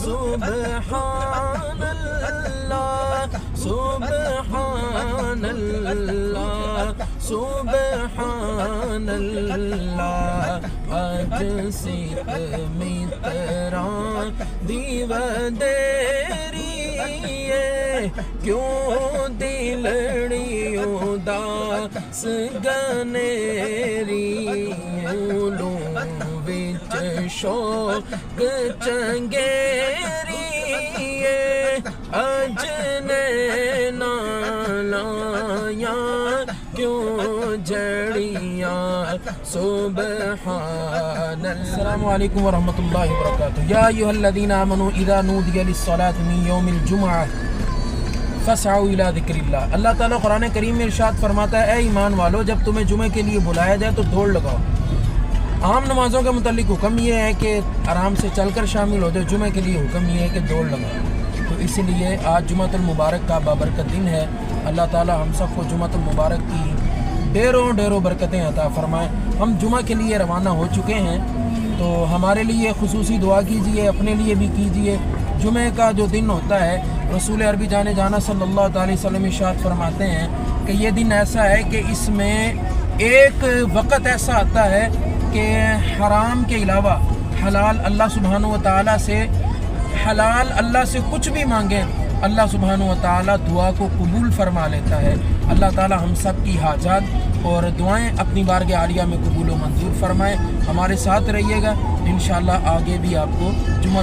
سبحان اللہ سبحان اللہ سبحان اللہ اج سیت میتران دیو دیری کیوں دلڑی اداس گنیری علوم وچ شوق چنگیری اج نینا لایا کیوں جڑیاں سبحان اللہ۔ السلام علیکم ورحمۃ اللہ وبرکاتہ۔ یا ایھا الذین آمنوا اذا نودی للصلاۃ من یوم الجمعہ فاسعوا الی ذکر اللہ۔ اللہ تعالیٰ قرآن کریم میں ارشاد فرماتا ہے اے ایمان والو، جب تمہیں جمعے کے لیے بلایا جائے تو دوڑ لگاؤ۔ عام نمازوں کے متعلق حکم یہ ہے کہ آرام سے چل کر شامل ہو جائے، جمعے کے لیے حکم یہ ہے کہ دوڑ لگاؤ۔ تو اس لیے آج جمعۃ المبارک کا بابرکت دن ہے۔ اللہ تعالیٰ ہم سب کو جمعۃ المبارک کی ڈھیروں برکتیں عطا فرمائے۔ ہم جمعہ کے لیے روانہ ہو چکے ہیں، تو ہمارے لیے خصوصی دعا کیجیے، اپنے لیے بھی کیجیے۔ جمعہ کا جو دن ہوتا ہے، رسول عربی جانے جانا صلی اللہ تعالی وسلم ارشاد فرماتے ہیں کہ یہ دن ایسا ہے کہ اس میں ایک وقت ایسا آتا ہے کہ حرام کے علاوہ حلال اللہ سبحانہ و تعالیٰ سے کچھ بھی مانگیں، اللہ سبحانہ و تعالیٰ دعا کو قبول فرما لیتا ہے۔ اللہ تعالیٰ ہم سب کی حاجات اور دعائیں اپنی بارگاہ عالیہ میں قبول و منظور فرمائے۔ ہمارے ساتھ رہیے گا، انشاءاللہ آگے بھی آپ کو جمعۃ